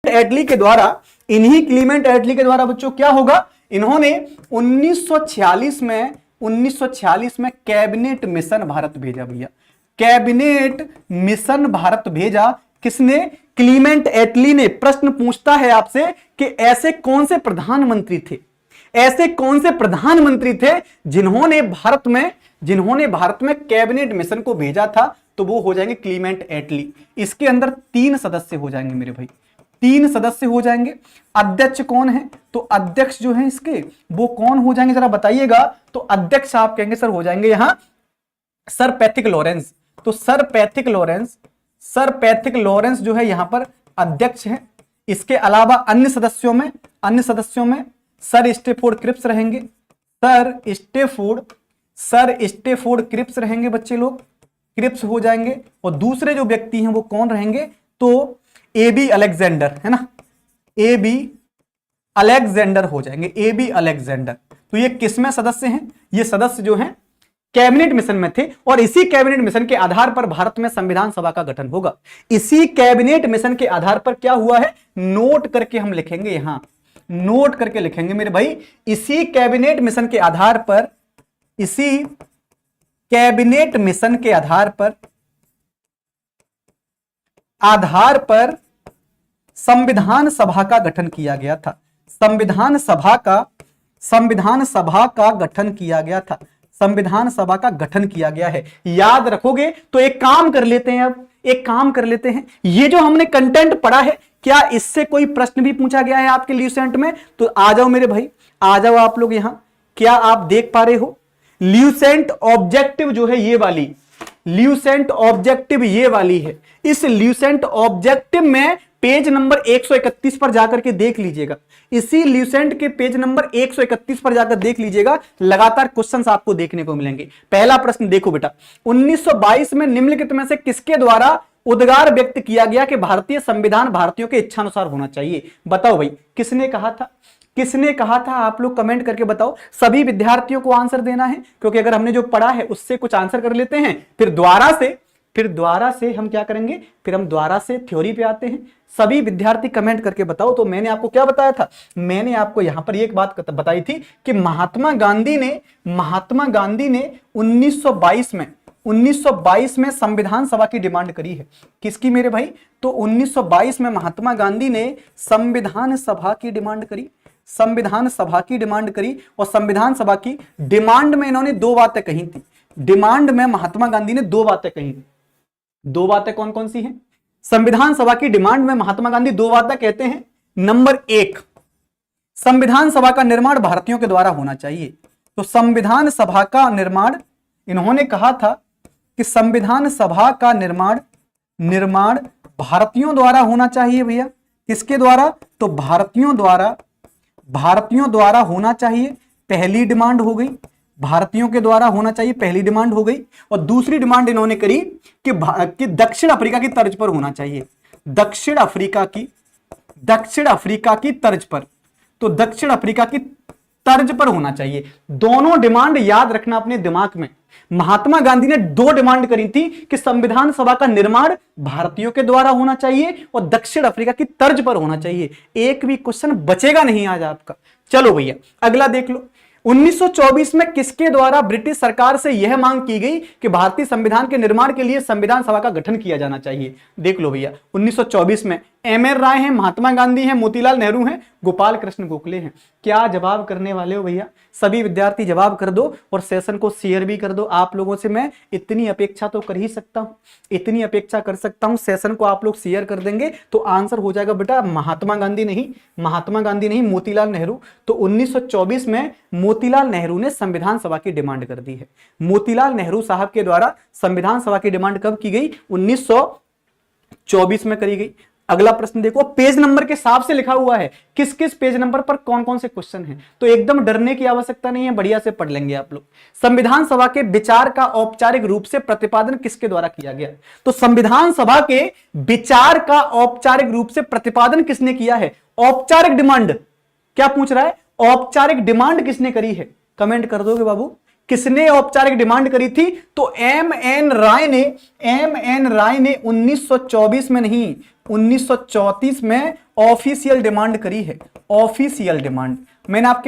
एटली के द्वारा, इन्हीं क्लीमेंट एटली के द्वारा बच्चों क्या होगा, इन्होंने 1946 में कैबिनेट मिशन भारत भेजा भैया। कैबिनेट मिशन भारत भेजा किसने? क्लीमेंट एटली ने। प्रश्न पूछता है आपसे कि ऐसे कौन से प्रधानमंत्री थे, ऐसे कौन से प्रधानमंत्री थे जिन्होंने भारत में कैबिनेट मिशन को भेजा था, तो वो हो जाएंगे क्लीमेंट एटली। इसके अंदर 3 सदस्य हो जाएंगे मेरे भाई, 3 सदस्य हो जाएंगे। अध्यक्ष कौन है? तो अध्यक्ष जो है इसके वो कौन हो जाएंगे जरा बताइएगा। तो अध्यक्ष आप कहेंगे सर हो जाएंगे यहां सर पैथिक लॉरेंस। तो सर पैथिक लॉरेंस जो है यहां पर अध्यक्ष है। इसके अलावा अन्य सदस्यों में सर स्टेफोर्ड क्रिप्स रहेंगे, सर स्टेफोर्ड क्रिप्स रहेंगे बच्चे लोग, क्रिप्स हो जाएंगे। और दूसरे जो व्यक्ति हैं वो कौन रहेंगे? तो एबी अलेक्जेंडर है ना, एबी अलेक्जेंडर हो जाएंगे, एबी अलेक्जेंडर। तो ये किसमें सदस्य हैं? ये सदस्य जो हैं कैबिनेट मिशन में थे, और इसी कैबिनेट मिशन के आधार पर भारत में संविधान सभा का गठन होगा। इसी कैबिनेट मिशन के आधार पर क्या हुआ है, नोट करके हम लिखेंगे, यहां नोट करके लिखेंगे मेरे भाई। इसी कैबिनेट मिशन के आधार पर, इसी कैबिनेट मिशन के आधार पर संविधान सभा का गठन किया गया था। संविधान सभा का गठन किया गया था, संविधान सभा का गठन किया गया है। याद रखोगे तो एक काम कर लेते हैं, अब एक काम कर लेते हैं, ये जो हमने कंटेंट पढ़ा है क्या इससे कोई प्रश्न भी पूछा गया है आपके ल्यूसेंट में? तो आ जाओ मेरे भाई, आ जाओ आप लोग यहां। क्या आप देख पा रहे हो? ल्यूसेंट ऑब्जेक्टिव जो है ये वाली, ल्यूसेंट ऑब्जेक्टिव ये वाली है। इस ल्यूसेंट ऑब्जेक्टिव में पेज नंबर 131 पर जाकर के देख लीजिएगा, इसी ल्यूसेंट के पेज नंबर 131 पर जाकर देख लीजिएगा, लगातार क्वेश्चंस आपको देखने को मिलेंगे। पहला प्रश्न देखो बेटा, 1922 में निम्नलिखित में से किसके द्वारा उद्गार व्यक्त किया गया कि भारतीय संविधान भारतीयों के इच्छानुसार होना चाहिए? बताओ भाई, किसने कहा था? किसने कहा था? आप लोग कमेंट करके बताओ। सभी विद्यार्थियों को आंसर देना है, क्योंकि अगर हमने जो पढ़ा है उससे कुछ आंसर कर लेते हैं, फिर द्वारा से हम क्या करेंगे, फिर हम द्वारा से थ्योरी पे आते हैं। सभी विद्यार्थी कमेंट करके बताओ। तो मैंने आपको क्या बताया था? मैंने आपको यहां पर एक बात बताई थी कि महात्मा गांधी ने 1922 में संविधान सभा की डिमांड करी है। किसकी मेरे भाई? तो 1922 में महात्मा गांधी ने संविधान सभा की डिमांड करी, संविधान सभा की डिमांड करी। और संविधान सभा की डिमांड में इन्होंने 2 बातें कही थी। डिमांड में महात्मा गांधी ने 2 बातें कही थी। 2 बातें कौन कौन सी हैं? संविधान सभा की डिमांड में महात्मा गांधी 2 बातें कहते हैं। नंबर 1, संविधान सभा का निर्माण भारतीयों के द्वारा होना चाहिए। तो संविधान सभा का निर्माण, इन्होंने कहा था कि संविधान सभा का निर्माण भारतीयों द्वारा होना चाहिए भैया। किसके द्वारा? तो भारतीयों द्वारा होना चाहिए, पहली डिमांड हो गई। भारतीयों के द्वारा होना चाहिए, पहली डिमांड हो गई। और दूसरी डिमांड इन्होंने करी कि दक्षिण अफ्रीका की तर्ज पर होना चाहिए, दक्षिण अफ्रीका की तर्ज पर। तो दक्षिण अफ्रीका की तर्ज पर होना चाहिए। दोनों डिमांड याद रखना अपने दिमाग में। महात्मा गांधी ने 2 डिमांड करी थी कि संविधान सभा का निर्माण भारतीयों के द्वारा होना चाहिए और दक्षिण अफ्रीका की तर्ज पर होना चाहिए। एक भी क्वेश्चन बचेगा नहीं आज आपका। चलो भैया अगला देख लो। 1924 में किसके द्वारा ब्रिटिश सरकार से यह मांग की गई कि भारतीय संविधान के निर्माण के लिए संविधान सभा का गठन किया जाना चाहिए? देख लो भैया, 1924 में एम.एन. राय हैं, महात्मा गांधी हैं, मोतीलाल नेहरू हैं, गोपाल कृष्ण गोखले हैं। क्या जवाब करने वाले हो भैया? सभी विद्यार्थी जवाब कर दो और सेशन को शेयर भी कर दो। आप लोगों से मैं इतनी अपेक्षा तो कर ही सकता हूं, इतनी अपेक्षा कर सकता हूं। सेशन को आप लोग शेयर कर देंगे तो आंसर हो जाएगा बेटा महात्मा गांधी नहीं, मोतीलाल नेहरू। तो 1924 में मोतीलाल नेहरू ने संविधान सभा की डिमांड कर दी है। मोतीलाल नेहरू साहब के द्वारा संविधान सभा की डिमांड कब की गई? 1924 में करी गई। अगला प्रश्न देखो, पेज नंबर के हिसाब से लिखा हुआ है, किस किस पेज नंबर पर कौन कौन से क्वेश्चन हैं। तो एकदम डरने की आवश्यकता नहीं है, बढ़िया से पढ़ लेंगे आप लोग। संविधान सभा के विचार का औपचारिक रूप से प्रतिपादन किसके द्वारा किया गया? तो संविधान सभा के विचार का औपचारिक रूप से प्रतिपादन किसने किया है? औपचारिक डिमांड क्या पूछ रहा है? औपचारिक डिमांड किसने करी है? कमेंट कर दोगे बाबू, किसने औपचारिक डिमांड करी थी? तो एम.एन. राय ने 1924 में नहीं, 1934 में ऑफिशियल डिमांड करी है, ऑफिशियल डिमांड। मैंने आपके